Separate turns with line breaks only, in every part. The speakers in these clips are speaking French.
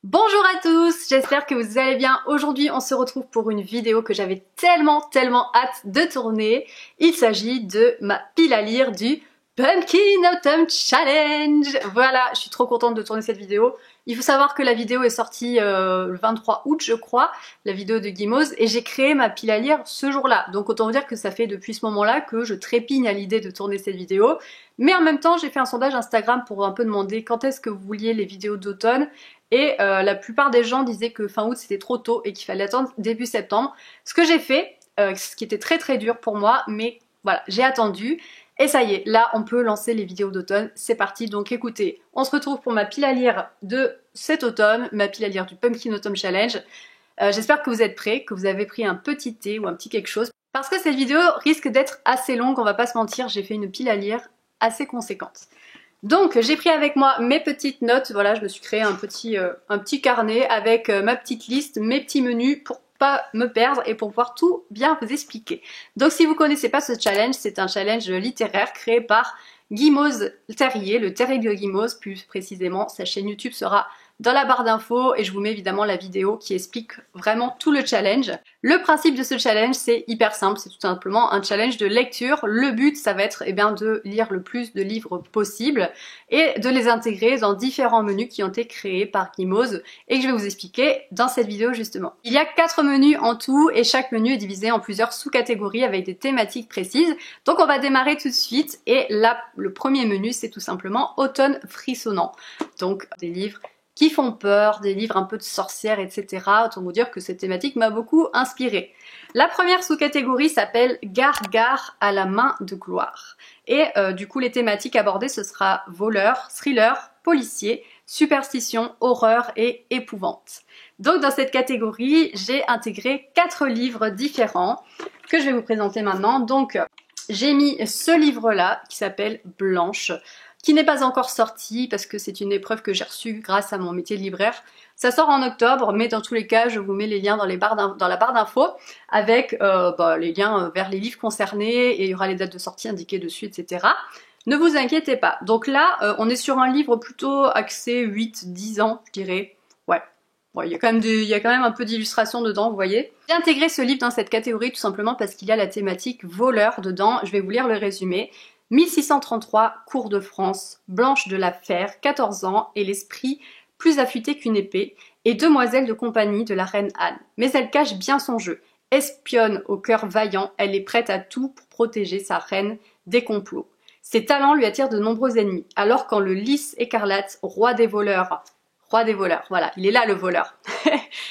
Bonjour à tous, j'espère que vous allez bien. Aujourd'hui, on se retrouve pour une vidéo que j'avais tellement hâte de tourner. Il s'agit de ma pile à lire du Pumpkin Autumn Challenge. Voilà, je suis trop contente de tourner cette vidéo. Il faut savoir que la vidéo est sortie le 23 août, je crois, la vidéo de Gimose, et j'ai créé ma pile à lire ce jour-là. Donc autant vous dire que ça fait depuis ce moment-là que je trépigne à l'idée de tourner cette vidéo. Mais en même temps, j'ai fait un sondage Instagram pour un peu demander quand est-ce que vous vouliez les vidéos d'automne. Et la plupart des gens disaient que fin août c'était trop tôt et qu'il fallait attendre début septembre. Ce que j'ai fait, ce qui était très dur pour moi, mais voilà, j'ai attendu. Et ça y est, là on peut lancer les vidéos d'automne, c'est parti. Donc écoutez, on se retrouve pour ma pile à lire de cet automne, ma pile à lire du Pumpkin Autumn Challenge. J'espère que vous êtes prêts, que vous avez pris un petit thé ou un petit quelque chose. Parce que cette vidéo risque d'être assez longue, on va pas se mentir, j'ai fait une pile à lire assez conséquente. Donc j'ai pris avec moi mes petites notes, voilà, je me suis créé un petit carnet avec ma petite liste, mes petits menus pour pas me perdre et pour pouvoir tout bien vous expliquer. Donc si vous connaissez pas ce challenge, c'est un challenge littéraire créé par Gimose Terrier, le Terrier de Gimose plus précisément. Sa chaîne YouTube sera dans la barre d'infos et je vous mets évidemment la vidéo qui explique vraiment tout le challenge. Le principe de ce challenge, c'est hyper simple, c'est tout simplement un challenge de lecture. Le but, ça va être de lire le plus de livres possible et de les intégrer dans différents menus qui ont été créés par Gimose et que je vais vous expliquer dans cette vidéo justement. Il y a 4 menus en tout et chaque menu est divisé en plusieurs sous-catégories avec des thématiques précises. Donc on va démarrer tout de suite et là, le premier menu, c'est tout simplement Automne frissonnant. Donc des livres qui font peur, des livres un peu de sorcières, etc. Autant vous dire que cette thématique m'a beaucoup inspirée. La première sous-catégorie s'appelle Gare à la main de gloire. Et du coup, les thématiques abordées, ce sera voleur, thriller, policier, superstition, horreur et épouvante. Donc dans cette catégorie, j'ai intégré 4 livres différents que je vais vous présenter maintenant. Donc j'ai mis ce livre-là qui s'appelle Blanche, qui n'est pas encore sorti parce que c'est une épreuve que j'ai reçue grâce à mon métier de libraire. Ça sort en octobre, mais dans tous les cas, je vous mets les liens dans la barre d'infos avec les liens vers les livres concernés et il y aura les dates de sortie indiquées dessus, etc. Ne vous inquiétez pas. Donc là, on est sur un livre plutôt axé 8-10 ans, je dirais. Ouais. Bon, il y a quand même un peu d'illustration dedans, vous voyez. J'ai intégré ce livre dans cette catégorie tout simplement parce qu'il y a la thématique voleur dedans. Je vais vous lire le résumé. 1633, cour de France, Blanche de la Fère, 14 ans, et l'esprit plus affûté qu'une épée, et demoiselle de compagnie de la reine Anne. Mais elle cache bien son jeu. Espionne au cœur vaillant, elle est prête à tout pour protéger sa reine des complots. Ses talents lui attirent de nombreux ennemis, alors quand le lys écarlate, roi des voleurs, voilà, il est là le voleur,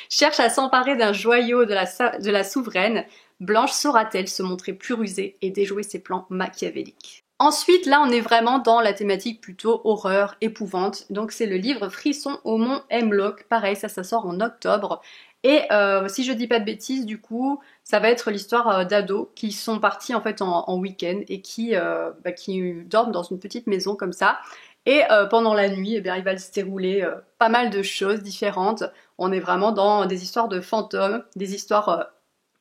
cherche à s'emparer d'un joyau de la souveraine, Blanche saura-t-elle se montrer plus rusée et déjouer ses plans machiavéliques? Ensuite, là, on est vraiment dans la thématique plutôt horreur, épouvante. Donc, c'est le livre Frisson au mont Hemlock. Pareil, ça sort en octobre. Et si je dis pas de bêtises, du coup, ça va être l'histoire d'ados qui sont partis en fait en week-end et qui dorment dans une petite maison comme ça. Et pendant la nuit, il va se dérouler pas mal de choses différentes. On est vraiment dans des histoires de fantômes, des histoires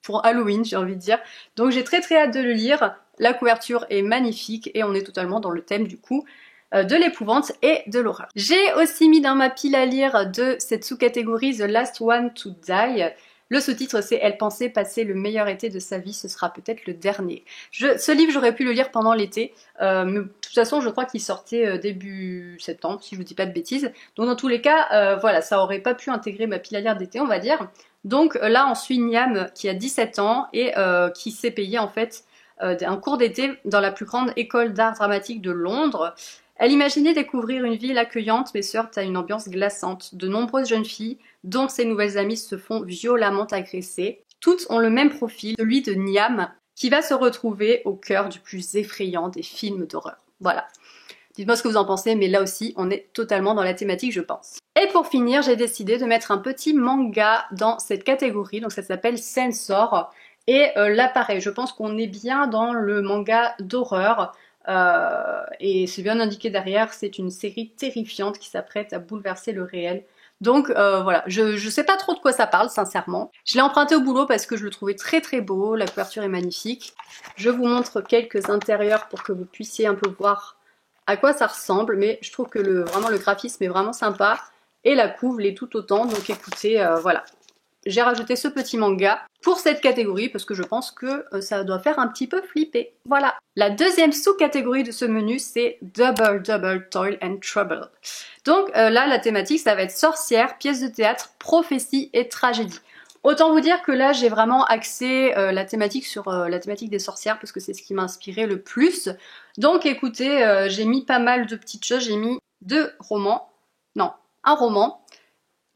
pour Halloween, j'ai envie de dire. Donc j'ai très hâte de le lire. La couverture est magnifique et on est totalement dans le thème du coup de l'épouvante et de l'horreur. J'ai aussi mis dans ma pile à lire de cette sous-catégorie The Last One to Die. Le sous-titre c'est Elle pensait passer le meilleur été de sa vie, ce sera peut-être le dernier. Ce livre j'aurais pu le lire pendant l'été, mais de toute façon je crois qu'il sortait début septembre si je vous dis pas de bêtises. Donc dans tous les cas, voilà, ça aurait pas pu intégrer ma pile à lire d'été on va dire. Donc là on suit Niam qui a 17 ans et qui s'est payé en fait un cours d'été dans la plus grande école d'art dramatique de Londres. Elle imaginait découvrir une ville accueillante mais se heurte à une ambiance glaçante. De nombreuses jeunes filles, dont ses nouvelles amies, se font violemment agresser. Toutes ont le même profil, celui de Niam, qui va se retrouver au cœur du plus effrayant des films d'horreur. Voilà. Dites-moi ce que vous en pensez, mais là aussi, on est totalement dans la thématique, je pense. Et pour finir, j'ai décidé de mettre un petit manga dans cette catégorie, donc ça s'appelle Censor. Et là, pareil, je pense qu'on est bien dans le manga d'horreur. Et c'est bien indiqué derrière, c'est une série terrifiante qui s'apprête à bouleverser le réel. Donc voilà, je sais pas trop de quoi ça parle, sincèrement. Je l'ai emprunté au boulot parce que je le trouvais très beau, la couverture est magnifique. Je vous montre quelques intérieurs pour que vous puissiez un peu voir à quoi ça ressemble, mais je trouve que vraiment le graphisme est vraiment sympa. et la couve l'est tout autant. Donc écoutez, voilà. J'ai rajouté ce petit manga pour cette catégorie parce que je pense que ça doit faire un petit peu flipper. Voilà. La deuxième sous-catégorie de ce menu, c'est Double Double Toil and Trouble. Donc là, la thématique, ça va être sorcière, pièce de théâtre, prophétie et tragédie. Autant vous dire que là, j'ai vraiment axé la thématique sur la thématique des sorcières parce que c'est ce qui m'a inspiré le plus. Donc écoutez, j'ai mis pas mal de petites choses. J'ai mis deux romans, non, un roman,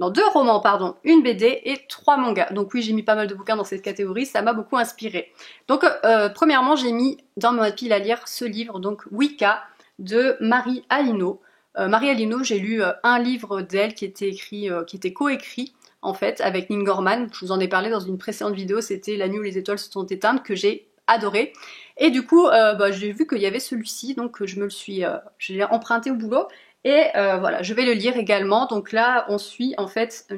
non, deux romans, pardon, une BD et trois mangas. Donc oui, j'ai mis pas mal de bouquins dans cette catégorie, ça m'a beaucoup inspiré. Donc premièrement, j'ai mis dans ma pile à lire ce livre, donc Wicca, de Marie Alino. Marie Alino, j'ai lu un livre d'elle qui était écrit, qui était coécrit en fait avec Neil Gaiman. Je vous en ai parlé dans une précédente vidéo, c'était La nuit où les étoiles se sont éteintes, que j'ai adoré. Et du coup, j'ai vu qu'il y avait celui-ci, donc je l'ai emprunté au boulot. Et voilà, je vais le lire également. Donc là, on suit en fait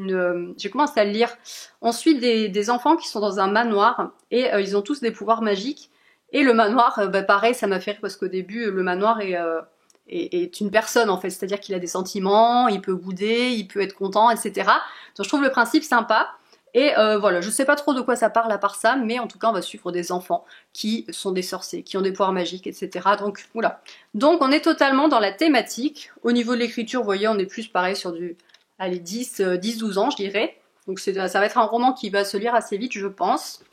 j'ai commencé à le lire. On suit des enfants qui sont dans un manoir et ils ont tous des pouvoirs magiques. Et le manoir, pareil, ça m'a fait rire parce qu'au début, le manoir est une personne en fait. C'est-à-dire qu'il a des sentiments, il peut bouder, il peut être content, etc. Donc je trouve le principe sympa. Et voilà, je sais pas trop de quoi ça parle à part ça, mais en tout cas on va suivre des enfants qui sont des sorciers, qui ont des pouvoirs magiques, etc. Donc voilà. Donc on est totalement dans la thématique. Au niveau de l'écriture, vous voyez, on est plus pareil sur du, allez, 10-12 ans je dirais. Donc ça va être un roman qui va se lire assez vite je pense.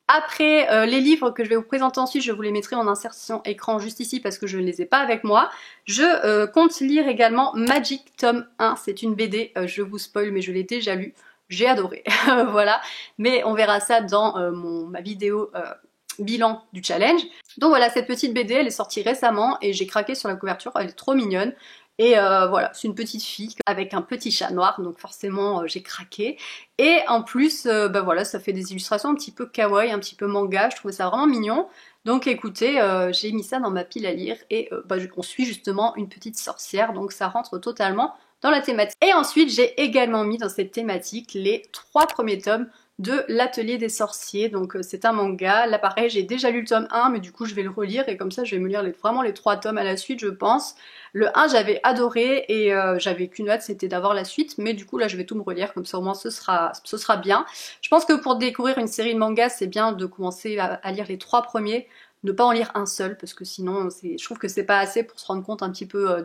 Après les livres que je vais vous présenter ensuite, je vous les mettrai en insertion écran juste ici parce que je ne les ai pas avec moi. Je compte lire également Magic tome 1, c'est une BD, je vous spoil mais je l'ai déjà lu. J'ai adoré, voilà, mais on verra ça dans ma vidéo bilan du challenge. Donc voilà, cette petite BD, elle est sortie récemment et j'ai craqué sur la couverture, elle est trop mignonne. Et voilà, c'est une petite fille avec un petit chat noir, donc forcément j'ai craqué. Et en plus, voilà, ça fait des illustrations un petit peu kawaii, un petit peu manga, je trouvais ça vraiment mignon. Donc écoutez, j'ai mis ça dans ma pile à lire et on suit justement une petite sorcière, donc ça rentre totalement dans la thématique. Et ensuite, j'ai également mis dans cette thématique les 3 premiers tomes de l'Atelier des sorciers. Donc c'est un manga. Là pareil, j'ai déjà lu le tome 1, mais du coup je vais le relire et comme ça je vais me lire vraiment les 3 tomes à la suite, je pense. Le 1 j'avais adoré et j'avais qu'une hâte, c'était d'avoir la suite, mais du coup là je vais tout me relire, comme ça au moins ce sera bien. Je pense que pour découvrir une série de mangas, c'est bien de commencer à lire les 3 premiers, ne pas en lire un seul, parce que sinon je trouve que c'est pas assez pour se rendre compte un petit peu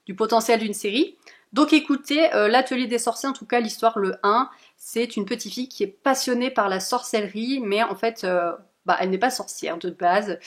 du potentiel d'une série. Donc écoutez, l'Atelier des sorciers, en tout cas l'histoire, le 1, c'est une petite fille qui est passionnée par la sorcellerie, mais en fait, elle n'est pas sorcière de base.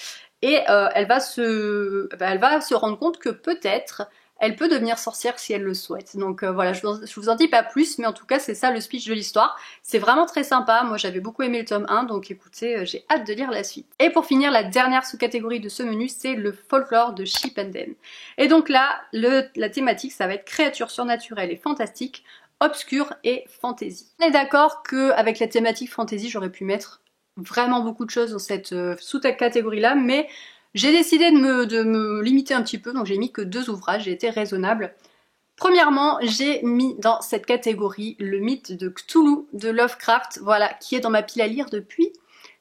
Et elle va se rendre compte que peut-être elle peut devenir sorcière si elle le souhaite. Donc voilà, je vous en dis pas plus, mais en tout cas c'est ça le speech de l'histoire. C'est vraiment très sympa, moi j'avais beaucoup aimé le tome 1, donc écoutez, j'ai hâte de lire la suite. Et pour finir, la dernière sous-catégorie de ce menu, c'est le folklore de Chip 'n Dale. Et donc là, la thématique, ça va être créatures surnaturelles et fantastiques, obscures et fantasy. On est d'accord qu'avec la thématique fantasy, j'aurais pu mettre vraiment beaucoup de choses dans cette sous-catégorie là, mais j'ai décidé de me limiter un petit peu, donc j'ai mis que 2 ouvrages, j'ai été raisonnable. Premièrement, j'ai mis dans cette catégorie le mythe de Cthulhu de Lovecraft, voilà, qui est dans ma pile à lire depuis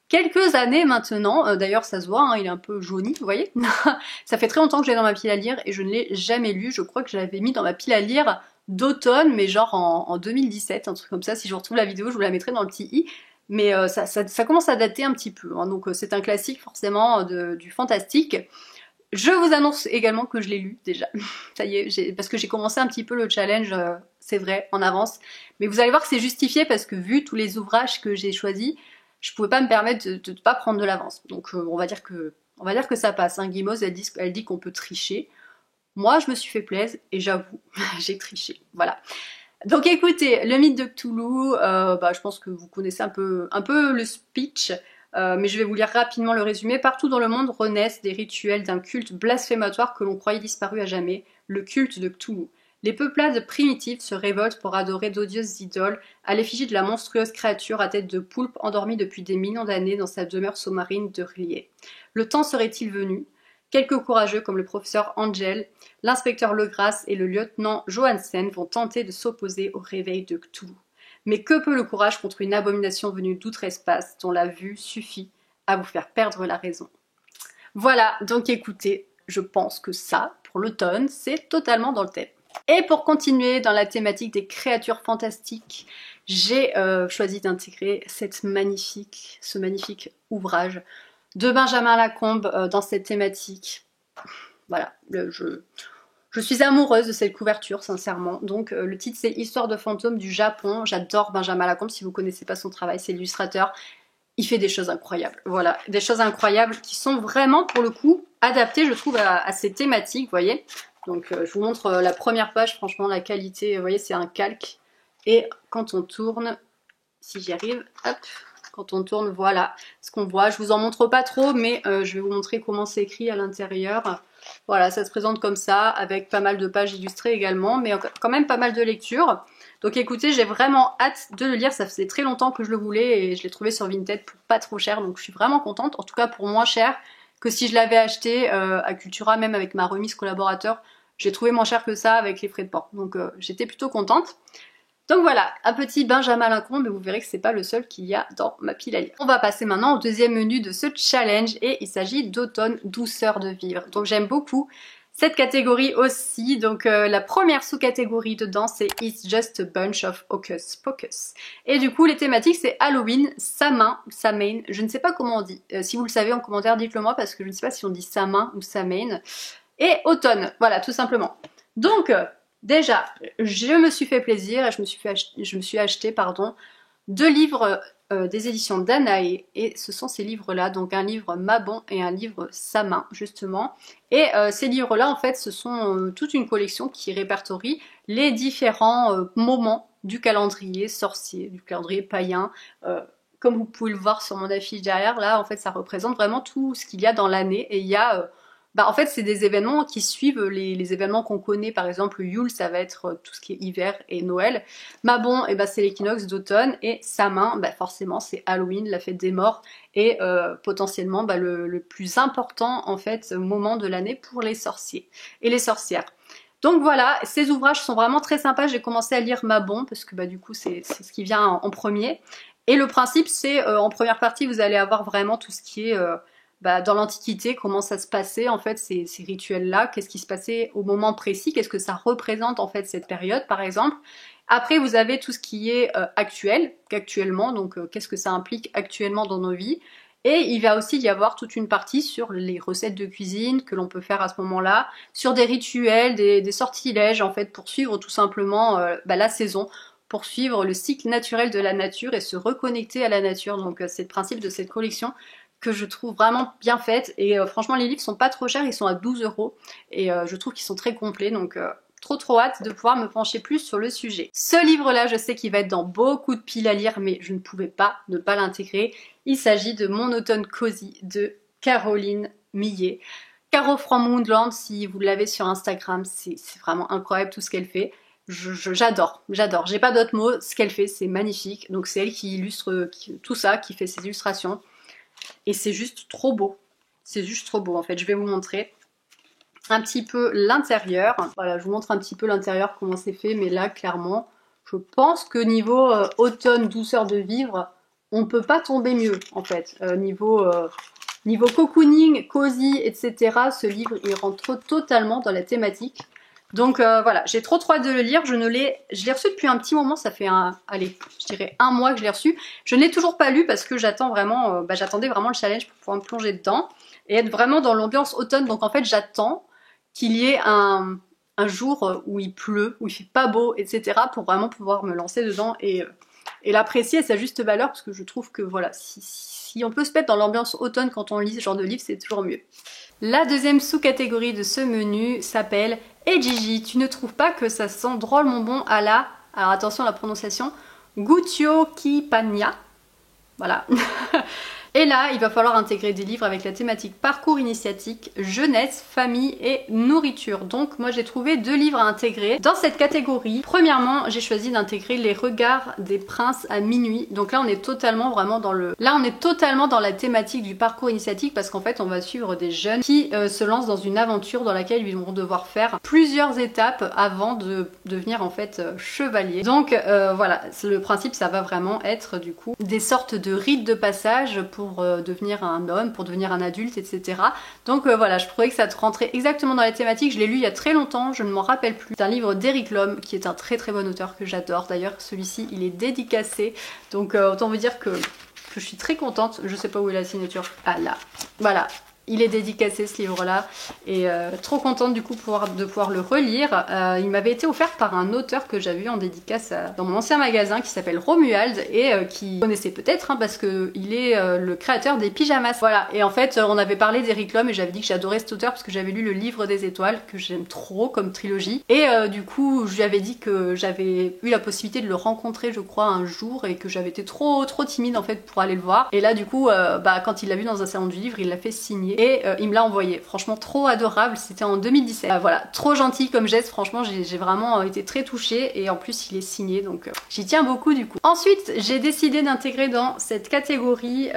quelques années maintenant. D'ailleurs ça se voit, hein, il est un peu jauni, vous voyez. Ça fait très longtemps que je l'ai dans ma pile à lire et je ne l'ai jamais lu. Je crois que je l'avais mis dans ma pile à lire d'automne, mais genre en 2017, un truc comme ça. Si je retrouve la vidéo, je vous la mettrai dans le petit i. Mais ça commence à dater un petit peu, hein, donc c'est un classique forcément du fantastique. Je vous annonce également que je l'ai lu déjà, ça y est, parce que j'ai commencé un petit peu le challenge, c'est vrai, en avance. Mais vous allez voir que c'est justifié parce que vu tous les ouvrages que j'ai choisis, je pouvais pas me permettre de ne pas prendre de l'avance. Donc on va dire que ça passe. Hein. Guimauve, elle dit qu'on peut tricher. Moi, je me suis fait plaisir et j'avoue, j'ai triché. Voilà. Donc écoutez, le mythe de Cthulhu, je pense que vous connaissez un peu le speech, mais je vais vous lire rapidement le résumé. Partout dans le monde renaissent des rituels d'un culte blasphématoire que l'on croyait disparu à jamais, le culte de Cthulhu. Les peuplades primitives se révoltent pour adorer d'odieuses idoles à l'effigie de la monstrueuse créature à tête de poulpe endormie depuis des millions d'années dans sa demeure sous-marine de R'lyeh. Le temps serait-il venu ? Quelques courageux comme le professeur Angel, l'inspecteur Legras et le lieutenant Johansen vont tenter de s'opposer au réveil de Cthulhu. Mais que peut le courage contre une abomination venue d'outre-espace dont la vue suffit à vous faire perdre la raison? Voilà, donc écoutez, je pense que ça, pour l'automne, c'est totalement dans le thème. Et pour continuer dans la thématique des créatures fantastiques, j'ai choisi d'intégrer ce magnifique ouvrage de Benjamin Lacombe dans cette thématique. Voilà, je suis amoureuse de cette couverture, sincèrement. Donc le titre c'est Histoire de fantômes du Japon. J'adore Benjamin Lacombe, si vous ne connaissez pas son travail, c'est illustrateur. Il fait des choses incroyables, voilà, des choses incroyables qui sont vraiment pour le coup adaptées, je trouve, à ces thématiques, vous voyez. Donc je vous montre la première page, franchement la qualité, vous voyez, c'est un calque. Et quand on tourne, si j'y arrive, hop, quand on tourne, voilà ce qu'on voit. Je vous en montre pas trop, mais je vais vous montrer comment c'est écrit à l'intérieur. Voilà, ça se présente comme ça, avec pas mal de pages illustrées également, mais quand même pas mal de lectures. Donc écoutez, j'ai vraiment hâte de le lire, ça faisait très longtemps que je le voulais et je l'ai trouvé sur Vinted pour pas trop cher, donc je suis vraiment contente, en tout cas pour moins cher que si je l'avais acheté à Cultura, même avec ma remise collaborateur. J'ai trouvé moins cher que ça avec les frais de port, donc j'étais plutôt contente. Donc voilà, un petit Benjamin Lacombe, et vous verrez que c'est pas le seul qu'il y a dans ma pile à lire. On va passer maintenant au deuxième menu de ce challenge et il s'agit d'automne douceur de vivre. Donc j'aime beaucoup cette catégorie aussi. Donc la première sous-catégorie dedans c'est It's Just a Bunch of Hocus Pocus. Et du coup les thématiques c'est Halloween, Samhain, je ne sais pas comment on dit. Si vous le savez en commentaire dites-le moi parce que je ne sais pas si on dit Samhain ou Samhain. Et automne, voilà tout simplement. Donc déjà, je me suis fait plaisir et je me suis acheté deux livres des éditions Danae et ce sont ces livres-là, donc un livre Mabon et un livre Samhain justement. Et ces livres-là, en fait, ce sont toute une collection qui répertorie les différents moments du calendrier sorcier, du calendrier païen. Comme vous pouvez le voir sur mon affiche derrière, là, en fait, ça représente vraiment tout ce qu'il y a dans l'année et il y a en fait, c'est des événements qui suivent les événements qu'on connaît. Par exemple, Yule, ça va être tout ce qui est hiver et Noël. Mabon, c'est l'équinoxe d'automne. Et Samhain, forcément, c'est Halloween, la fête des morts. Et potentiellement, le plus important, en fait, moment de l'année pour les sorciers et les sorcières. Donc voilà, ces ouvrages sont vraiment très sympas. J'ai commencé à lire Mabon, parce que du coup, c'est ce qui vient en premier. Et le principe, c'est, en première partie, vous allez avoir vraiment tout ce qui est... dans l'Antiquité, comment ça se passait en fait ces rituels-là, qu'est-ce qui se passait au moment précis, qu'est-ce que ça représente en fait cette période par exemple. Après vous avez tout ce qui est actuellement, donc qu'est-ce que ça implique actuellement dans nos vies. Et il va aussi y avoir toute une partie sur les recettes de cuisine que l'on peut faire à ce moment-là, sur des rituels, des sortilèges en fait pour suivre tout simplement la saison, pour suivre le cycle naturel de la nature et se reconnecter à la nature. Donc c'est le principe de cette collection que je trouve vraiment bien faite et franchement les livres sont pas trop chers, ils sont à 12 € et je trouve qu'ils sont très complets, donc trop hâte de pouvoir me pencher plus sur le sujet. Ce livre là je sais qu'il va être dans beaucoup de piles à lire mais je ne pouvais pas ne pas l'intégrer. Il s'agit de Mon automne cosy de Caroline Millet. Caro from Woodland, si vous l'avez sur Instagram, c'est vraiment incroyable tout ce qu'elle fait. J'adore, j'ai pas d'autres mots, ce qu'elle fait c'est magnifique, donc c'est elle qui illustre tout ça, qui fait ses illustrations. Et c'est juste trop beau. C'est juste trop beau en fait. Je vais vous montrer un petit peu l'intérieur. Voilà, je vous montre un petit peu l'intérieur, comment c'est fait. Mais là, clairement, je pense que niveau automne, douceur de vivre, on peut pas tomber mieux en fait. Niveau cocooning, cosy, etc. Ce livre, il rentre totalement dans la thématique. Donc voilà, j'ai trop hâte de le lire. Je l'ai reçu depuis un petit moment, ça fait je dirais un mois que je l'ai reçu. Je ne l'ai toujours pas lu parce que j'attends vraiment, j'attendais vraiment le challenge pour pouvoir me plonger dedans et être vraiment dans l'ambiance automne. Donc en fait, j'attends qu'il y ait un jour où il pleut, où il fait pas beau, etc. pour vraiment pouvoir me lancer dedans et l'apprécier à sa juste valeur parce que je trouve que voilà, si on peut se mettre dans l'ambiance automne quand on lit ce genre de livre, c'est toujours mieux. La deuxième sous-catégorie de ce menu s'appelle « Et Gigi, tu ne trouves pas que ça sent drôlement bon à la... » Alors attention à la prononciation. « Guccio ki pagna ». Voilà. Et là, il va falloir intégrer des livres avec la thématique parcours initiatique, jeunesse, famille et nourriture. Donc moi j'ai trouvé deux livres à intégrer dans cette catégorie. Premièrement, j'ai choisi d'intégrer Les regards des princes à minuit. Donc là on est totalement vraiment dans la thématique du parcours initiatique parce qu'en fait on va suivre des jeunes qui se lancent dans une aventure dans laquelle ils vont devoir faire plusieurs étapes avant de devenir en fait chevalier. Donc voilà, le principe ça va vraiment être du coup des sortes de rites de passage pour pour devenir un homme, pour devenir un adulte, etc. Donc voilà, je trouvais que ça rentrait exactement dans les thématiques. Je l'ai lu il y a très longtemps, je ne m'en rappelle plus. C'est un livre d'Eric Lhomme qui est un très très bon auteur que j'adore. D'ailleurs celui-ci il est dédicacé, donc autant vous dire que je suis très contente. Je sais pas où est la signature. Ah là, voilà. Il est dédicacé ce livre-là et trop contente du coup de pouvoir le relire. Il m'avait été offert par un auteur que j'avais eu en dédicace dans mon ancien magasin qui s'appelle Romuald et qui connaissait peut-être hein, parce que il est le créateur des pyjamas. Voilà, et en fait on avait parlé d'Eric Lhomme et j'avais dit que j'adorais cet auteur parce que j'avais lu le Livre des étoiles que j'aime trop comme trilogie et du coup je lui avais dit que j'avais eu la possibilité de le rencontrer je crois un jour et que j'avais été trop timide en fait pour aller le voir et là du coup quand il l'a vu dans un salon du livre il l'a fait signer et il me l'a envoyé. Franchement trop adorable, c'était en 2017. Voilà, trop gentil comme geste, franchement j'ai vraiment été très touchée et en plus il est signé donc j'y tiens beaucoup du coup. Ensuite j'ai décidé d'intégrer dans cette catégorie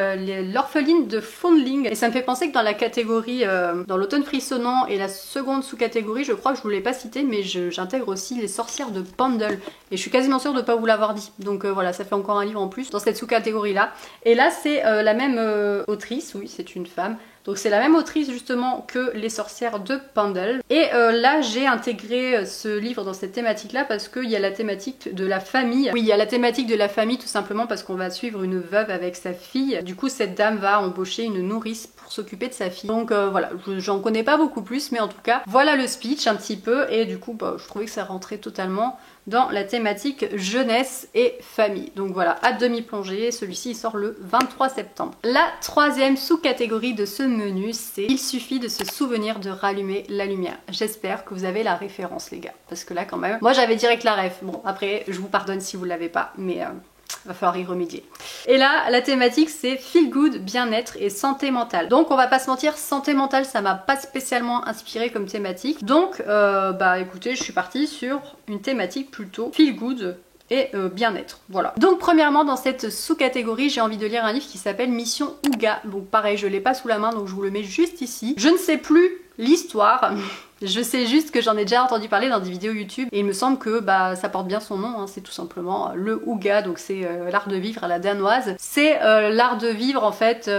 l'orpheline de Foundling et ça me fait penser que dans la catégorie dans l'automne frissonnant et la seconde sous-catégorie je crois que je vous l'ai pas cité mais j'intègre aussi les sorcières de Pendle et je suis quasiment sûre de pas vous l'avoir dit donc voilà ça fait encore un livre en plus dans cette sous-catégorie là et là c'est la même autrice, oui c'est une femme. Donc c'est la même autrice justement que Les sorcières de Pendle. Et là j'ai intégré ce livre dans cette thématique là parce qu'il y a la thématique de la famille. Oui il y a la thématique de la famille tout simplement parce qu'on va suivre une veuve avec sa fille. Du coup cette dame va embaucher une nourrice pour s'occuper de sa fille. Donc voilà, j'en connais pas beaucoup plus mais en tout cas voilà le speech un petit peu et du coup je trouvais que ça rentrait totalement dans la thématique jeunesse et famille. Donc voilà, hâte de m'y plonger, celui-ci il sort le 23 septembre. La troisième sous-catégorie de ce menu, c'est Il suffit de se souvenir de rallumer la lumière. J'espère que vous avez la référence les gars, parce que là quand même, moi j'avais direct la ref. Bon après, je vous pardonne si vous l'avez pas, mais va falloir y remédier. Et là, la thématique c'est feel good, bien-être et santé mentale. Donc on va pas se mentir, santé mentale ça m'a pas spécialement inspiré comme thématique. Donc écoutez, je suis partie sur une thématique plutôt feel good et bien-être, voilà. Donc premièrement dans cette sous-catégorie j'ai envie de lire un livre qui s'appelle Mission Ouga. Donc pareil je l'ai pas sous la main donc je vous le mets juste ici. Je ne sais plus l'histoire. Je sais juste que j'en ai déjà entendu parler dans des vidéos YouTube et il me semble que ça porte bien son nom, hein, c'est tout simplement le Ouga, donc c'est l'art de vivre à la danoise. C'est l'art de vivre en fait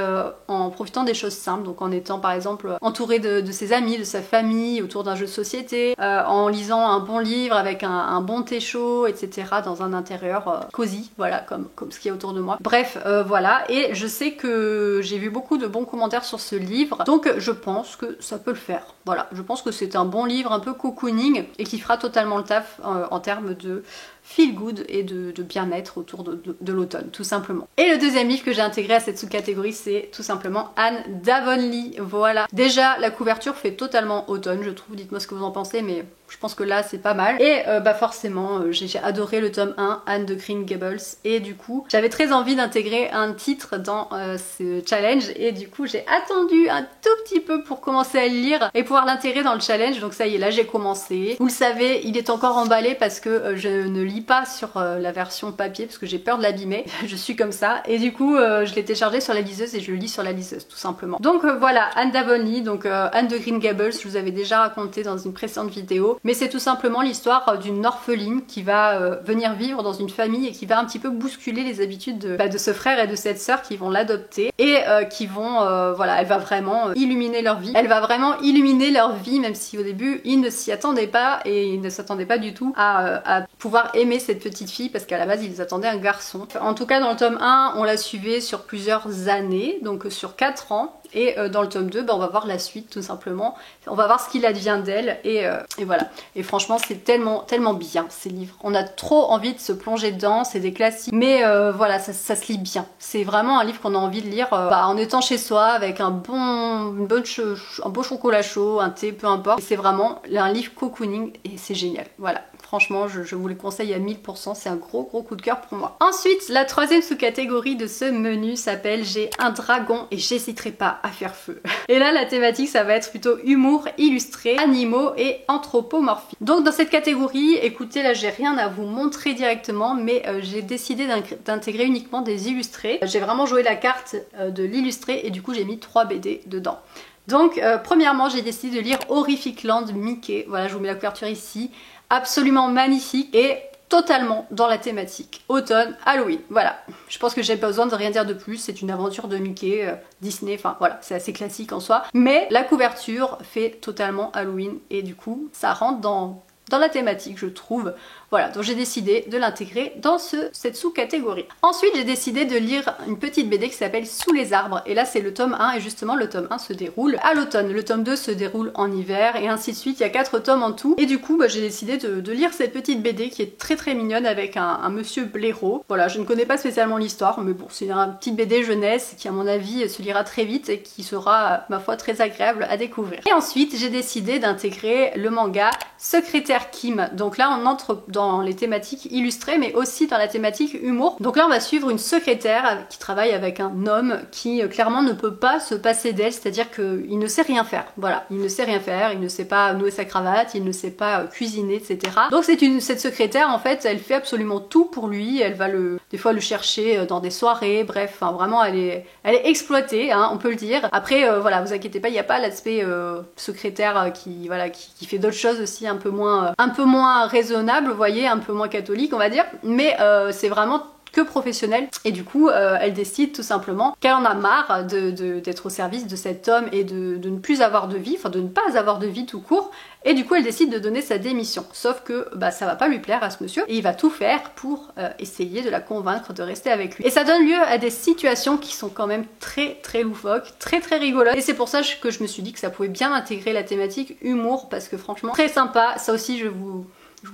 en profitant des choses simples, donc en étant par exemple entouré de ses amis, de sa famille, autour d'un jeu de société, en lisant un bon livre avec un bon thé chaud, etc. dans un intérieur cosy, voilà, comme ce qu'il y a autour de moi. Bref, voilà, et je sais que j'ai vu beaucoup de bons commentaires sur ce livre, donc je pense que ça peut le faire. Voilà, je pense que c'est un bon livre un peu cocooning et qui fera totalement le taf en termes de feel good et de bien-être autour de l'automne, tout simplement. Et le deuxième livre que j'ai intégré à cette sous-catégorie, c'est tout simplement Anne d'Avonlea. Voilà. Déjà, la couverture fait totalement automne, je trouve. Dites-moi ce que vous en pensez, mais je pense que là, c'est pas mal. Et forcément, j'ai adoré le tome 1, Anne de Green Gables. Et du coup, j'avais très envie d'intégrer un titre dans ce challenge. Et du coup, j'ai attendu un tout petit peu pour commencer à le lire et pouvoir l'intégrer dans le challenge. Donc ça y est, là, j'ai commencé. Vous le savez, il est encore emballé parce que je ne lis pas sur la version papier parce que j'ai peur de l'abîmer. Je suis comme ça. Et du coup, je l'ai téléchargé sur la liseuse et je le lis sur la liseuse, tout simplement. Donc voilà, Anne d'Avonlea, donc Anne de Green Gables, je vous avais déjà raconté dans une précédente vidéo. Mais c'est tout simplement l'histoire d'une orpheline qui va venir vivre dans une famille et qui va un petit peu bousculer les habitudes de ce frère et de cette sœur qui vont l'adopter et qui vont, voilà, elle va vraiment illuminer leur vie. Elle va vraiment illuminer leur vie, même si au début ils ne s'y attendaient pas et ils ne s'attendaient pas du tout à pouvoir aimer cette petite fille parce qu'à la base ils attendaient un garçon. En tout cas dans le tome 1 on la suivait sur plusieurs années, donc sur 4 ans. Et dans le tome 2, on va voir la suite tout simplement. On va voir ce qu'il advient d'elle et voilà. Et franchement c'est tellement bien ces livres. On a trop envie de se plonger dedans, c'est des classiques. Mais voilà, ça se lit bien. C'est vraiment un livre qu'on a envie de lire en étant chez soi avec un beau chocolat chaud, un thé, peu importe. C'est vraiment un livre cocooning et c'est génial. Voilà. Franchement, je vous le conseille à 1000%, c'est un gros coup de cœur pour moi. Ensuite, la troisième sous-catégorie de ce menu s'appelle J'ai un dragon et j'hésiterai pas à faire feu. Et là, la thématique, ça va être plutôt humour, illustré, animaux et anthropomorphie. Donc dans cette catégorie, écoutez, là j'ai rien à vous montrer directement, mais j'ai décidé d'intégrer uniquement des illustrés. J'ai vraiment joué la carte de l'illustré et du coup j'ai mis 3 BD dedans. Donc premièrement, j'ai décidé de lire Horrific Land Mickey. Voilà, je vous mets la couverture ici. Absolument magnifique et totalement dans la thématique automne, Halloween, voilà. Je pense que j'ai pas besoin de rien dire de plus, c'est une aventure de Mickey, Disney, enfin voilà, c'est assez classique en soi. Mais la couverture fait totalement Halloween et du coup, ça rentre dans la thématique, je trouve. Voilà, donc j'ai décidé de l'intégrer dans cette sous-catégorie. Ensuite, j'ai décidé de lire une petite BD qui s'appelle Sous les arbres. Et là, c'est le tome 1, et justement, le tome 1 se déroule à l'automne. Le tome 2 se déroule en hiver, et ainsi de suite. Il y a 4 tomes en tout. Et du coup, j'ai décidé de lire cette petite BD qui est très très mignonne avec un monsieur blaireau. Voilà, je ne connais pas spécialement l'histoire, mais bon, c'est un petit BD jeunesse qui, à mon avis, se lira très vite et qui sera, ma foi, très agréable à découvrir. Et ensuite, j'ai décidé d'intégrer le manga Secrétaire Kim. Donc là, on entre dans les thématiques illustrées, mais aussi dans la thématique humour. Donc là, on va suivre une secrétaire qui travaille avec un homme qui clairement ne peut pas se passer d'elle, c'est-à-dire qu'il ne sait rien faire. Voilà, il ne sait rien faire, il ne sait pas nouer sa cravate, il ne sait pas cuisiner, etc. Donc cette secrétaire, en fait, elle fait absolument tout pour lui. Elle va des fois le chercher dans des soirées, bref, enfin, vraiment, elle est exploitée, hein, on peut le dire. Après, voilà, vous inquiétez pas, il n'y a pas l'aspect secrétaire qui fait d'autres choses aussi un peu moins raisonnable, vous voyez, un peu moins catholique on va dire, mais c'est vraiment que professionnel et du coup elle décide tout simplement qu'elle en a marre d'être au service de cet homme et de ne plus avoir de vie, enfin de ne pas avoir de vie tout court, et du coup elle décide de donner sa démission, sauf que ça va pas lui plaire à ce monsieur et il va tout faire pour essayer de la convaincre de rester avec lui, et ça donne lieu à des situations qui sont quand même très très loufoques, très très rigolotes, et c'est pour ça que je me suis dit que ça pouvait bien intégrer la thématique humour parce que franchement très sympa. Ça aussi je vous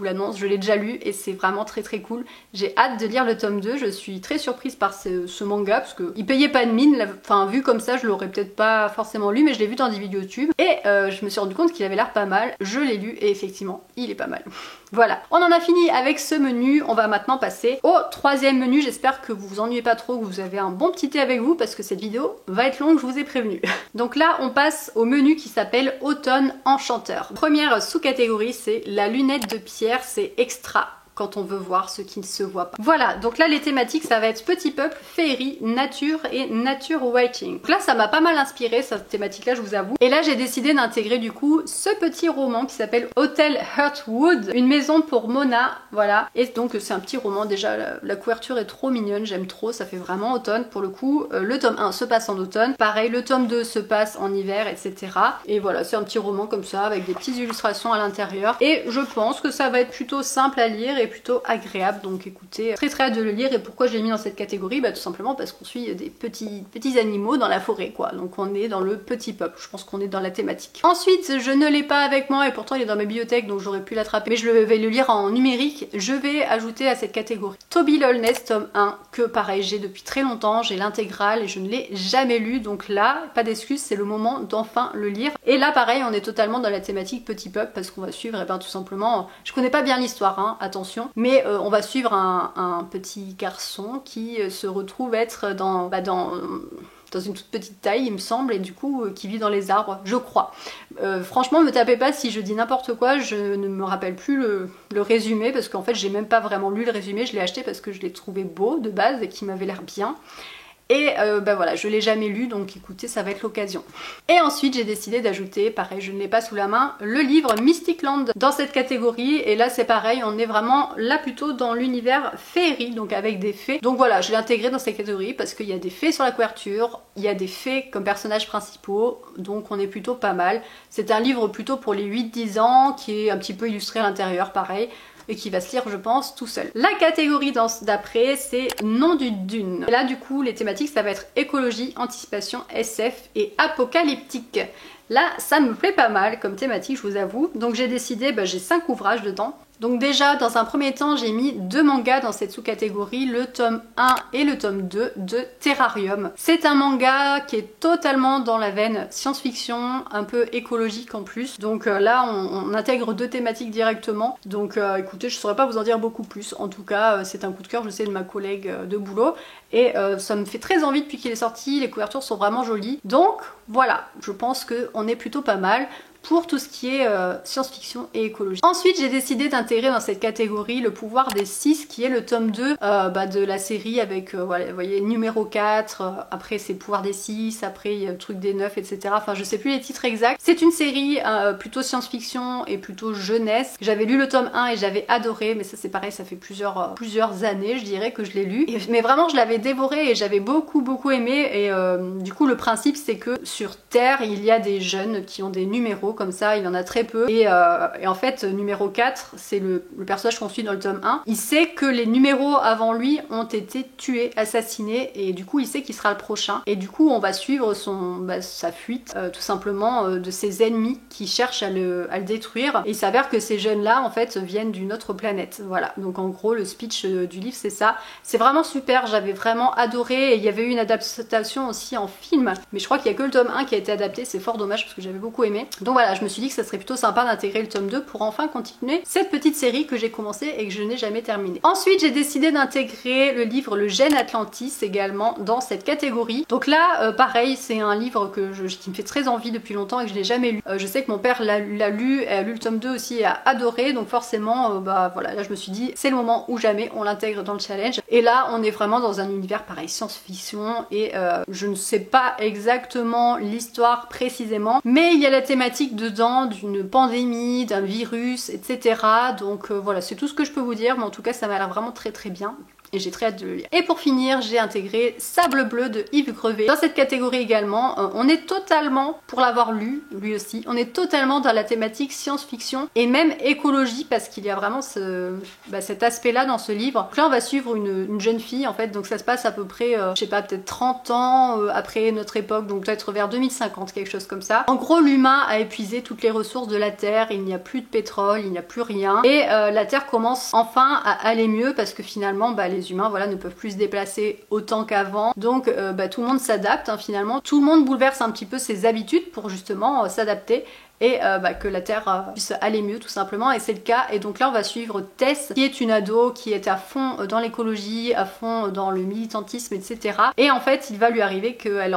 l'annonce, je l'ai déjà lu et c'est vraiment très très cool. J'ai hâte de lire le tome 2, je suis très surprise par ce manga parce qu'il payait pas de mine, enfin vu comme ça je l'aurais peut-être pas forcément lu, mais je l'ai vu dans des vidéos YouTube et je me suis rendu compte qu'il avait l'air pas mal, je l'ai lu et effectivement il est pas mal. Voilà, on en a fini avec ce menu, on va maintenant passer au troisième menu. J'espère que vous vous ennuyez pas trop, que vous avez un bon petit thé avec vous parce que cette vidéo va être longue, je vous ai prévenu. Donc là on passe au menu qui s'appelle Automne Enchanteur. Première sous-catégorie, c'est la lunette de pierre, c'est extra quand on veut voir ce qui ne se voit pas. Voilà, donc là les thématiques ça va être petit peuple, féerie, nature et nature writing. Donc là ça m'a pas mal inspiré cette thématique là, je vous avoue. Et là j'ai décidé d'intégrer du coup ce petit roman qui s'appelle Hotel Heartwood, une maison pour Mona, voilà. Et donc c'est un petit roman, déjà la couverture est trop mignonne, j'aime trop, ça fait vraiment automne pour le coup. Le tome 1 se passe en automne, pareil le tome 2 se passe en hiver, etc. Et voilà, c'est un petit roman comme ça avec des petites illustrations à l'intérieur. Et je pense que ça va être plutôt simple à lire et plutôt agréable, donc écoutez, très très hâte de le lire. Et pourquoi je l'ai mis dans cette catégorie? Tout simplement parce qu'on suit des petits animaux dans la forêt quoi, donc on est dans le petit peuple, je pense qu'on est dans la thématique. Ensuite je ne l'ai pas avec moi et pourtant il est dans ma bibliothèque donc j'aurais pu l'attraper, mais je vais le lire en numérique. Je vais ajouter à cette catégorie Toby Lolness tome 1 que pareil j'ai depuis très longtemps, j'ai l'intégrale et je ne l'ai jamais lu, donc là pas d'excuse, c'est le moment d'enfin le lire. Et là pareil on est totalement dans la thématique petit peuple parce qu'on va suivre tout simplement, je connais pas bien l'histoire hein, attention, mais on va suivre un petit garçon qui se retrouve être dans une toute petite taille il me semble, et du coup qui vit dans les arbres, je crois. Franchement me tapez pas si je dis n'importe quoi, je ne me rappelle plus le résumé parce qu'en fait j'ai même pas vraiment lu le résumé, je l'ai acheté parce que je l'ai trouvé beau de base et qui m'avait l'air bien. Et voilà, je l'ai jamais lu, donc écoutez, ça va être l'occasion. Et ensuite, j'ai décidé d'ajouter, pareil, je ne l'ai pas sous la main, le livre Mystic Land dans cette catégorie. Et là, c'est pareil, on est vraiment là plutôt dans l'univers féerie, donc avec des fées. Donc voilà, je l'ai intégré dans cette catégorie parce qu'il y a des fées sur la couverture, il y a des fées comme personnages principaux, donc on est plutôt pas mal. C'est un livre plutôt pour les 8-10 ans, qui est un petit peu illustré à l'intérieur, pareil, et qui va se lire je pense tout seul. La catégorie d'après c'est Nom d'une dune. Et là du coup les thématiques ça va être écologie, anticipation, SF et apocalyptique. Là ça me plaît pas mal comme thématique je vous avoue, donc j'ai décidé, j'ai 5 ouvrages dedans. Donc déjà dans un premier temps j'ai mis 2 mangas dans cette sous-catégorie, le tome 1 et le tome 2 de Terrarium. C'est un manga qui est totalement dans la veine science-fiction, un peu écologique en plus. Donc là on intègre 2 thématiques directement. Donc écoutez, je ne saurais pas vous en dire beaucoup plus. En tout cas c'est un coup de cœur je sais de ma collègue de boulot. Et ça me fait très envie depuis qu'il est sorti, les couvertures sont vraiment jolies. Donc voilà, je pense qu'on est plutôt pas mal. pour tout ce qui est science-fiction et écologie. Ensuite, j'ai décidé d'intégrer dans cette catégorie Le pouvoir des 6, qui est le tome 2 de la série avec, voilà, vous voyez, numéro 4, après c'est Pouvoir des 6, après il y a le truc des 9, etc. Enfin, je sais plus les titres exacts. C'est une série plutôt science-fiction et plutôt jeunesse. J'avais lu le tome 1 et j'avais adoré, mais ça c'est pareil, ça fait plusieurs années, je dirais, que je l'ai lu. Mais vraiment, je l'avais dévoré et j'avais beaucoup aimé. Et du coup, le principe, c'est que sur Terre, il y a des jeunes qui ont des numéros comme ça, il y en a très peu. Et en fait, numéro 4, c'est le personnage qu'on suit dans le tome 1. Il sait que les numéros avant lui ont été tués, assassinés, et du coup, il sait qu'il sera le prochain. Et du coup, on va suivre sa fuite, tout simplement, de ses ennemis qui cherchent à le détruire. Et il s'avère que ces jeunes-là, en fait, viennent d'une autre planète. Voilà. Donc, en gros, le speech du livre, c'est ça. C'est vraiment super. J'avais vraiment adoré. Et il y avait eu une adaptation aussi en film. Mais je crois qu'il y a que le tome 1 qui a été adapté. C'est fort dommage parce que j'avais beaucoup aimé. Donc voilà, je me suis dit que ça serait plutôt sympa d'intégrer le tome 2 pour enfin continuer cette petite série que j'ai commencé et que je n'ai jamais terminée. Ensuite, j'ai décidé d'intégrer le livre Le Gène Atlantis également dans cette catégorie. Donc là, pareil, c'est un livre qui me fait très envie depuis longtemps et que je n'ai jamais lu. Je sais que mon père l'a lu, a lu le tome 2 aussi et a adoré, donc forcément, voilà, là je me suis dit, c'est le moment où jamais on l'intègre dans le challenge. Et là, on est vraiment dans un univers pareil, science-fiction, et je ne sais pas exactement l'histoire précisément, mais il y a la thématique dedans d'une pandémie, d'un virus, etc. Donc voilà, c'est tout ce que je peux vous dire, mais en tout cas, ça m'a l'air vraiment très bien. Et j'ai très hâte de le lire. Et pour finir, j'ai intégré Sable Bleu de Yves Grevet. Dans cette catégorie également, on est totalement, pour l'avoir lu, lui aussi, on est totalement dans la thématique science-fiction et même écologie, parce qu'il y a vraiment cet aspect-là dans ce livre. Donc là, on va suivre une jeune fille, en fait, donc ça se passe à peu près, je sais pas, peut-être 30 ans après notre époque, donc peut-être vers 2050, quelque chose comme ça. En gros, l'humain a épuisé toutes les ressources de la Terre, il n'y a plus de pétrole, il n'y a plus rien, et la Terre commence enfin à aller mieux, parce que finalement, les humains, voilà, ne peuvent plus se déplacer autant qu'avant, donc tout le monde s'adapte, hein, finalement, tout le monde bouleverse un petit peu ses habitudes pour justement s'adapter et que la Terre puisse aller mieux tout simplement, et c'est le cas. Et donc là on va suivre Tess, qui est une ado qui est à fond dans l'écologie, à fond dans le militantisme, etc. Et en fait il va lui arriver qu'elle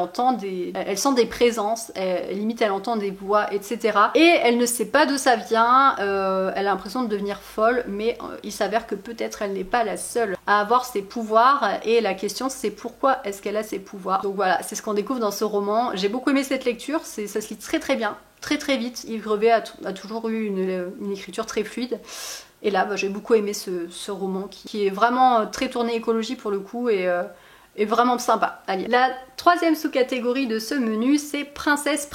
elle sent des présences, limite elle entend des voix, etc. Et elle ne sait pas d'où ça vient, elle a l'impression de devenir folle, mais il s'avère que peut-être elle n'est pas la seule à avoir ses pouvoirs, et la question c'est pourquoi est-ce qu'elle a ses pouvoirs. Donc voilà, c'est ce qu'on découvre dans ce roman. J'ai beaucoup aimé cette lecture, ça se lit très bien, très vite. Yves Grevet a toujours eu une écriture très fluide, et là j'ai beaucoup aimé ce roman qui est vraiment très tourné écologie pour le coup, et vraiment sympa. Allez. La troisième sous-catégorie de ce menu, c'est princesse.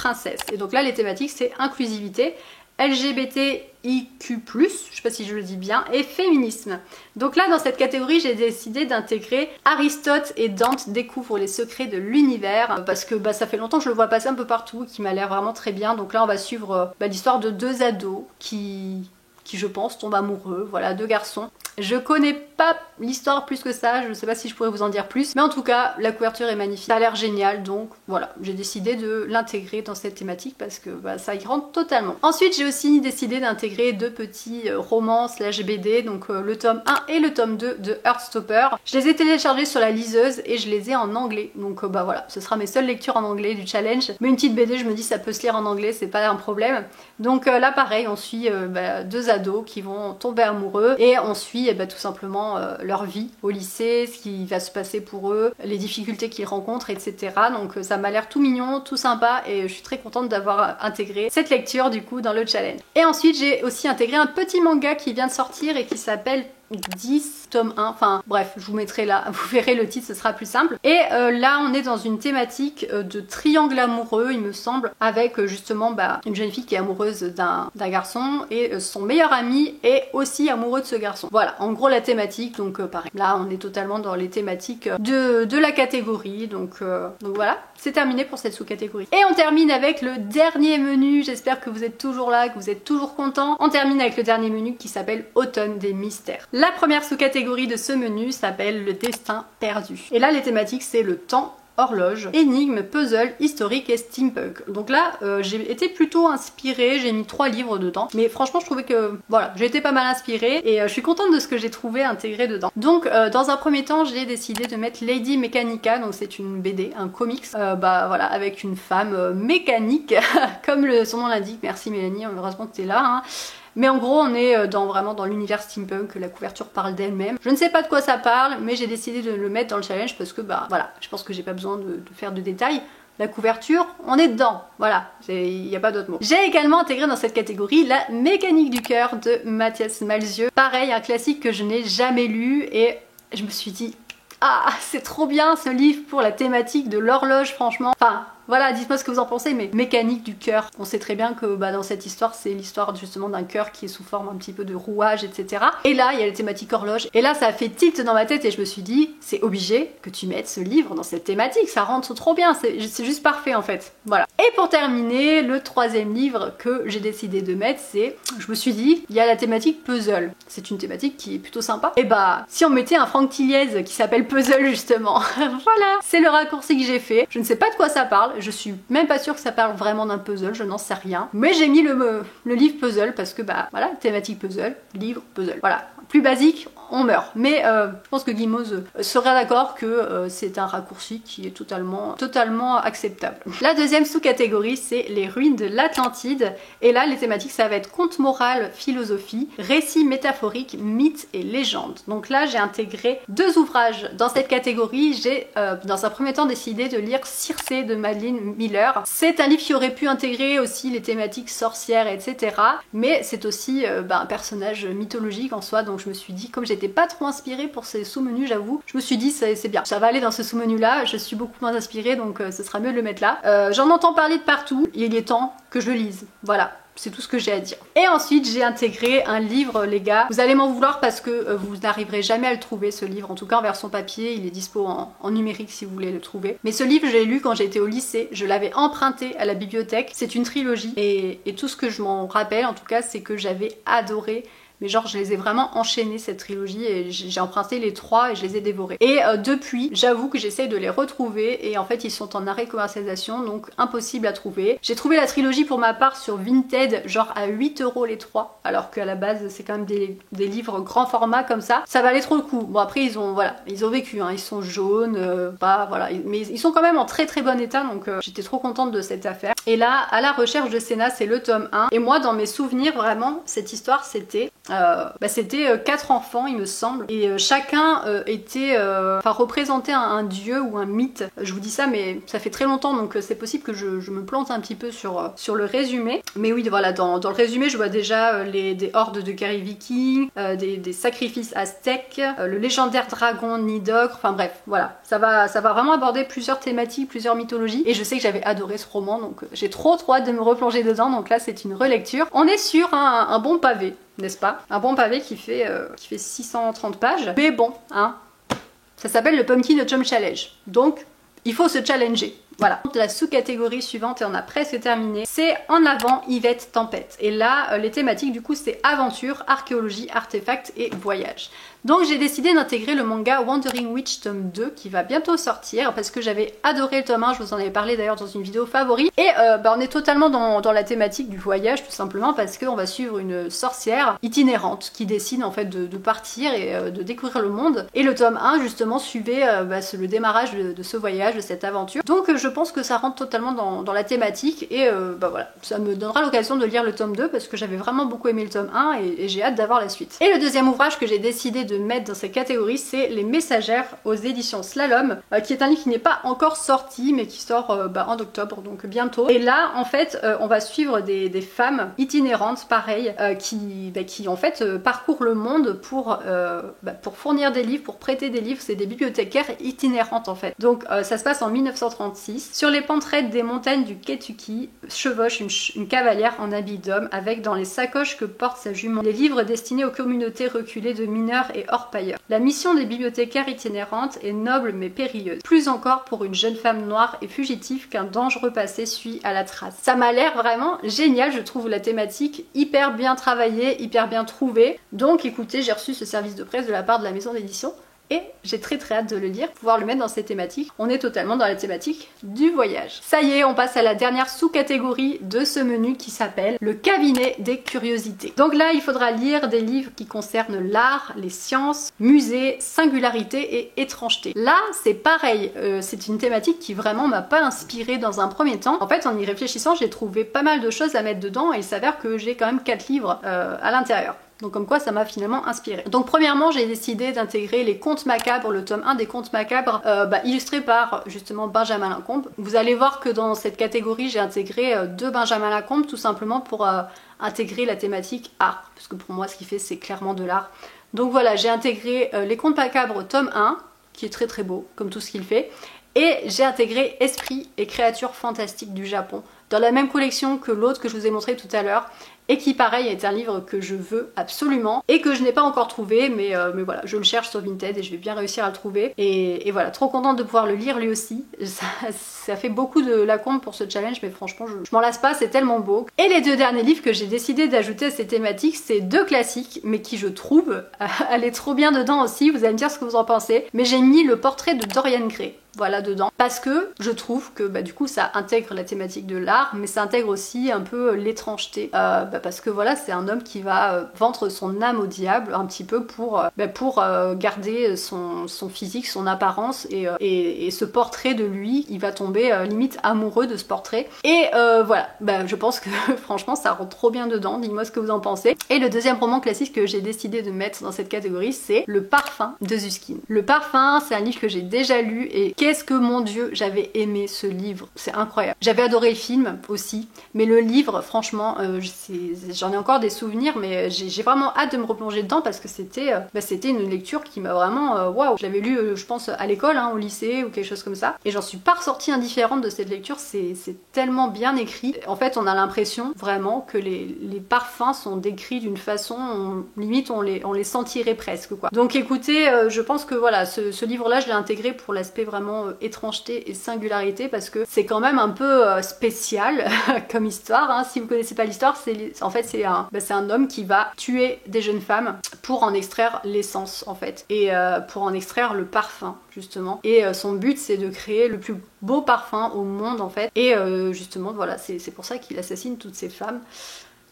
Et donc là les thématiques, c'est inclusivité, LGBTIQ+, je sais pas si je le dis bien, et féminisme. Donc là, dans cette catégorie, j'ai décidé d'intégrer Aristote et Dante découvrent les secrets de l'univers, parce que ça fait longtemps que je le vois passer un peu partout, qui m'a l'air vraiment très bien. Donc là, on va suivre l'histoire de deux ados qui je pense tombent amoureux, voilà, deux garçons. Je connais pas l'histoire plus que ça, je sais pas si je pourrais vous en dire plus, mais en tout cas la couverture est magnifique, ça a l'air génial, donc voilà, j'ai décidé de l'intégrer dans cette thématique parce que ça y rentre totalement. Ensuite j'ai aussi décidé d'intégrer deux petits romans / BD, donc le tome 1 et le tome 2 de Heartstopper. Je les ai téléchargés sur la liseuse et je les ai en anglais, donc voilà, ce sera mes seules lectures en anglais du challenge, mais une petite BD je me dis ça peut se lire en anglais, c'est pas un problème. Donc là pareil, on suit deux ados qui vont tomber amoureux, et on suit tout simplement leur vie au lycée, ce qui va se passer pour eux, les difficultés qu'ils rencontrent, etc. Donc ça m'a l'air tout mignon, tout sympa, et je suis très contente d'avoir intégré cette lecture du coup dans le challenge. Et ensuite j'ai aussi intégré un petit manga qui vient de sortir et qui s'appelle 10 tome 1, enfin bref, je vous mettrai là, vous verrez le titre, ce sera plus simple. Et là on est dans une thématique de triangle amoureux, il me semble, avec justement une jeune fille qui est amoureuse d'un garçon, et son meilleur ami est aussi amoureux de ce garçon. Voilà, en gros la thématique, donc pareil. Là on est totalement dans les thématiques de la catégorie, donc voilà, c'est terminé pour cette sous-catégorie. Et on termine avec le dernier menu, j'espère que vous êtes toujours là, que vous êtes toujours contents. On termine avec le dernier menu qui s'appelle Automne des mystères. La première sous-catégorie de ce menu s'appelle le destin perdu. Et là les thématiques c'est le temps horloge, énigmes, puzzle, historique et steampunk. Donc là, j'ai été plutôt inspirée, j'ai mis 3 livres dedans, mais franchement je trouvais que voilà, j'ai été pas mal inspirée et je suis contente de ce que j'ai trouvé intégré dedans. Donc dans un premier temps, j'ai décidé de mettre Lady Mechanica, donc c'est une BD, un comics, bah voilà, avec une femme mécanique, comme son nom l'indique. Merci Mélanie, heureusement que t'es là, hein. Mais en gros on est vraiment dans l'univers steampunk, la couverture parle d'elle-même. Je ne sais pas de quoi ça parle, mais j'ai décidé de le mettre dans le challenge parce que bah voilà, je pense que j'ai pas besoin de faire de détails. La couverture, on est dedans, voilà, il n'y a pas d'autre mot. J'ai également intégré dans cette catégorie la Mécanique du cœur de Mathias Malzieu. Pareil, un classique que je n'ai jamais lu et je me suis dit, ah c'est trop bien ce livre pour la thématique de l'horloge franchement. Enfin voilà, dites-moi ce que vous en pensez, mais Mécanique du cœur. On sait très bien que bah, dans cette histoire, c'est l'histoire justement d'un cœur qui est sous forme un petit peu de rouage, etc. Et là, il y a la thématique horloge. Et là, ça a fait tilt dans ma tête et je me suis dit, c'est obligé que tu mettes ce livre dans cette thématique. Ça rentre trop bien, c'est juste parfait en fait. Voilà. Et pour terminer, le 3e livre que j'ai décidé de mettre, c'est, je me suis dit, il y a la thématique puzzle. C'est une thématique qui est plutôt sympa. Et bah, si on mettait un Franck Tilliez qui s'appelle Puzzle justement, voilà, c'est le raccourci que j'ai fait. Je ne sais pas de quoi ça parle. Je suis même pas sûre que ça parle vraiment d'un puzzle, je n'en sais rien. Mais j'ai mis le livre puzzle parce que bah voilà, thématique puzzle, livre puzzle. Voilà, plus basique, on meurt. Mais je pense que Guimauze serait d'accord que c'est un raccourci qui est totalement acceptable. La deuxième sous-catégorie, c'est les ruines de l'Atlantide. Et là, les thématiques, ça va être conte moral, philosophie, récit métaphorique, mythes et légendes. Donc là, j'ai intégré 2 ouvrages dans cette catégorie. J'ai dans un premier temps décidé de lire Circé de Madeline Miller. C'est un livre qui aurait pu intégrer aussi les thématiques sorcières, etc. Mais c'est aussi un personnage mythologique en soi, donc je me suis dit, comme j'étais pas trop inspirée pour ces sous-menus, j'avoue, je me suis dit c'est bien, ça va aller dans ce sous-menu là, je suis beaucoup moins inspirée, donc ce sera mieux de le mettre là. J'en entends parler de partout, et il est temps que je le lise, voilà. C'est tout ce que j'ai à dire. Et ensuite, j'ai intégré un livre, les gars. Vous allez m'en vouloir parce que vous n'arriverez jamais à le trouver, ce livre. En tout cas, en version papier, il est dispo en numérique si vous voulez le trouver. Mais ce livre, je l'ai lu quand j'étais au lycée. Je l'avais emprunté à la bibliothèque. C'est une trilogie. Et tout ce que je m'en rappelle, en tout cas, c'est que j'avais adoré. Mais genre je les ai vraiment enchaînés cette trilogie et j'ai emprunté les 3 et je les ai dévorés. Et depuis, j'avoue que j'essaye de les retrouver et en fait ils sont en arrêt de commercialisation, donc impossible à trouver. J'ai trouvé la trilogie pour ma part sur Vinted, genre à 8 € les 3, alors qu'à la base c'est quand même des livres grand format comme ça. Ça valait trop le coup. Bon après ils ont vécu, hein. Ils sont jaunes, voilà, mais ils sont quand même en très bon état, donc j'étais trop contente de cette affaire. Et là, à la recherche de Sénat, c'est le tome 1. Et moi dans mes souvenirs vraiment, cette histoire c'était 4 enfants il me semble et chacun représentait un dieu ou un mythe. Je vous dis ça mais ça fait très longtemps donc c'est possible que je me plante un petit peu sur le résumé, mais oui voilà, dans le résumé je vois déjà des hordes de guerriers vikings, des sacrifices aztèques, le légendaire dragon Nidogre, enfin bref voilà, ça va vraiment aborder plusieurs thématiques, plusieurs mythologies et je sais que j'avais adoré ce roman donc j'ai trop hâte de me replonger dedans, donc là c'est une relecture. On est sur un bon pavé, n'est-ce pas? Un bon pavé qui fait 630 pages. Mais bon, hein, ça s'appelle le Pumpkin Autumn Challenge. Donc, il faut se challenger. Voilà. La sous-catégorie suivante, et on a presque terminé, c'est En avant Yvette Tempête. Et là, les thématiques du coup, c'est aventure, archéologie, artefacts et voyage. Donc j'ai décidé d'intégrer le manga Wandering Witch tome 2 qui va bientôt sortir parce que j'avais adoré le tome 1, je vous en avais parlé d'ailleurs dans une vidéo favori. Et on est totalement dans la thématique du voyage tout simplement parce qu'on va suivre une sorcière itinérante qui décide en fait de partir et de découvrir le monde. Et le tome 1 justement suivait le démarrage de ce voyage, de cette aventure. Donc je pense que ça rentre totalement dans la thématique et voilà, ça me donnera l'occasion de lire le tome 2 parce que j'avais vraiment beaucoup aimé le tome 1 et j'ai hâte d'avoir la suite. Et le deuxième ouvrage que j'ai décidé de mettre dans cette catégorie, c'est Les Messagères aux éditions Slalom, qui est un livre qui n'est pas encore sorti mais qui sort en octobre, donc bientôt. Et là en fait on va suivre des femmes itinérantes pareil qui en fait parcourent le monde pour fournir des livres, pour prêter des livres. C'est des bibliothécaires itinérantes en fait. Donc ça se passe en 1936. Sur les pentes raides des montagnes du Kentucky chevauche une cavalière en habit d'homme avec dans les sacoches que porte sa jument les livres destinés aux communautés reculées de mineurs et orpailleurs. La mission des bibliothécaires itinérantes est noble mais périlleuse. Plus encore pour une jeune femme noire et fugitive qu'un dangereux passé suit à la trace. Ça m'a l'air vraiment génial, je trouve la thématique hyper bien travaillée, hyper bien trouvée. Donc écoutez, j'ai reçu ce service de presse de la part de la maison d'édition. et j'ai très hâte de le lire, pouvoir le mettre dans ces thématiques. On est totalement dans la thématique du voyage. Ça y est, on passe à la dernière sous-catégorie de ce menu qui s'appelle le cabinet des curiosités. Donc là, il faudra lire des livres qui concernent l'art, les sciences, musées, singularité et étrangeté. Là, c'est pareil, c'est une thématique qui vraiment m'a pas inspirée dans un premier temps. En fait, en y réfléchissant, j'ai trouvé pas mal de choses à mettre dedans et il s'avère que j'ai quand même 4 livres à l'intérieur. Donc comme quoi ça m'a finalement inspiré. Donc premièrement j'ai décidé d'intégrer les contes macabres, le tome 1 des contes macabres illustré par justement Benjamin Lacombe. Vous allez voir que dans cette catégorie j'ai intégré 2 Benjamin Lacombe tout simplement pour intégrer la thématique art. Parce que pour moi ce qu'il fait c'est clairement de l'art. Donc voilà, j'ai intégré les contes macabres tome 1 qui est très beau comme tout ce qu'il fait. Et j'ai intégré Esprits et créatures fantastiques du Japon dans la même collection que l'autre que je vous ai montré tout à l'heure et qui pareil est un livre que je veux absolument et que je n'ai pas encore trouvé mais voilà, je le cherche sur Vinted et je vais bien réussir à le trouver et voilà, trop contente de pouvoir le lire lui aussi. Ça fait beaucoup de Lacombe pour ce challenge mais franchement je m'en lasse pas, c'est tellement beau. Et les 2 derniers livres que j'ai décidé d'ajouter à ces thématiques, c'est 2 classiques mais qui je trouve allaient trop bien dedans aussi, vous allez me dire ce que vous en pensez, mais j'ai mis le portrait de Dorian Gray. Voilà dedans, parce que je trouve que du coup ça intègre la thématique de l'art mais ça intègre aussi un peu l'étrangeté parce que voilà c'est un homme qui va vendre son âme au diable un petit peu pour garder son physique, son apparence et ce portrait de lui, il va tomber limite amoureux de ce portrait et voilà, je pense que franchement ça rentre trop bien dedans, dites-moi ce que vous en pensez. Et le deuxième roman classique que j'ai décidé de mettre dans cette catégorie c'est Le Parfum de Zuskind. Le Parfum c'est un livre que j'ai déjà lu et qu'est-ce que mon Dieu, j'avais aimé ce livre, c'est incroyable. J'avais adoré le film aussi, mais le livre, franchement, j'en ai encore des souvenirs, mais j'ai vraiment hâte de me replonger dedans parce que c'était une lecture qui m'a vraiment, waouh. Je l'avais lu, je pense, à l'école, au lycée ou quelque chose comme ça, et j'en suis pas ressortie indifférente de cette lecture, c'est tellement bien écrit. En fait, on a l'impression vraiment que les parfums sont décrits d'une façon, limite on les sentirait presque, quoi. Donc écoutez, je pense que voilà, ce livre-là, je l'ai intégré pour l'aspect vraiment étrangeté et singularité parce que c'est quand même un peu spécial comme histoire. Si vous connaissez pas l'histoire, en fait c'est un homme qui va tuer des jeunes femmes pour en extraire l'essence en fait et pour en extraire le parfum justement et son but c'est de créer le plus beau parfum au monde en fait et justement voilà c'est pour ça qu'il assassine toutes ces femmes.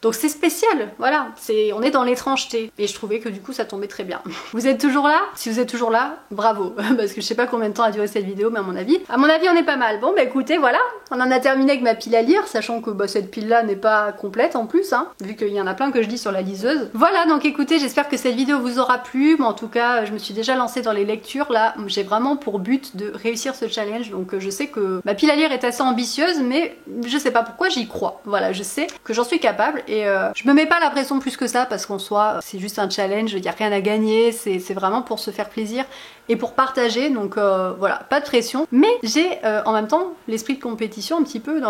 Donc c'est spécial, voilà, on est dans l'étrangeté et je trouvais que du coup ça tombait très bien. Vous êtes toujours là? Si vous êtes toujours là, bravo, parce que je sais pas combien de temps a duré cette vidéo, mais à mon avis on est pas mal. Bon écoutez, voilà, on en a terminé avec ma pile à lire, sachant que cette pile là n'est pas complète en plus, vu qu'il y en a plein que je lis sur la liseuse. Voilà, donc écoutez, j'espère que cette vidéo vous aura plu, mais en tout cas je me suis déjà lancée dans les lectures, là j'ai vraiment pour but de réussir ce challenge, donc je sais que ma pile à lire est assez ambitieuse, mais je sais pas pourquoi j'y crois. Voilà, je sais que j'en suis capable. Et je me mets pas la pression plus que ça parce qu'en soi c'est juste un challenge, il n'y a rien à gagner, c'est vraiment pour se faire plaisir et pour partager, donc voilà, pas de pression. Mais j'ai en même temps l'esprit de compétition un petit peu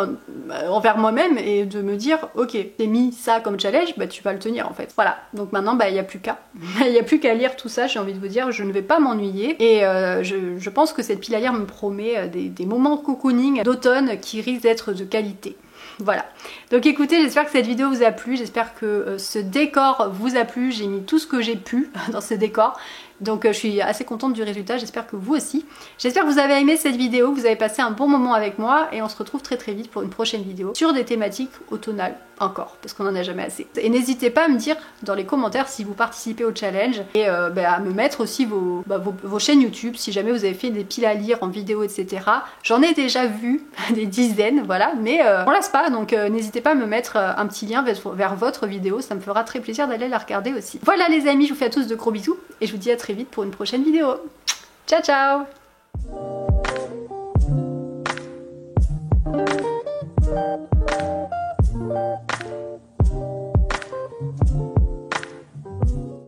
envers moi-même et de me dire ok, t'es mis ça comme challenge, tu vas le tenir en fait. Voilà, donc maintenant il n'y a plus qu'à. Il n'y a plus qu'à lire tout ça, j'ai envie de vous dire, je ne vais pas m'ennuyer et je pense que cette pile à lire me promet des moments cocooning d'automne qui risquent d'être de qualité. Voilà, donc écoutez, j'espère que cette vidéo vous a plu, j'espère que ce décor vous a plu, j'ai mis tout ce que j'ai pu dans ce décor. Donc je suis assez contente du résultat, j'espère que vous aussi. J'espère que vous avez aimé cette vidéo, que vous avez passé un bon moment avec moi et on se retrouve très vite pour une prochaine vidéo sur des thématiques automnales encore, parce qu'on en a jamais assez. Et n'hésitez pas à me dire dans les commentaires si vous participez au challenge et à me mettre aussi vos chaînes YouTube, si jamais vous avez fait des piles à lire en vidéo, etc. J'en ai déjà vu des dizaines, voilà, mais on lasse pas, donc n'hésitez pas à me mettre un petit lien vers votre vidéo, ça me fera très plaisir d'aller la regarder aussi. Voilà les amis, je vous fais à tous de gros bisous et je vous dis à très vite pour une prochaine vidéo. Ciao ciao!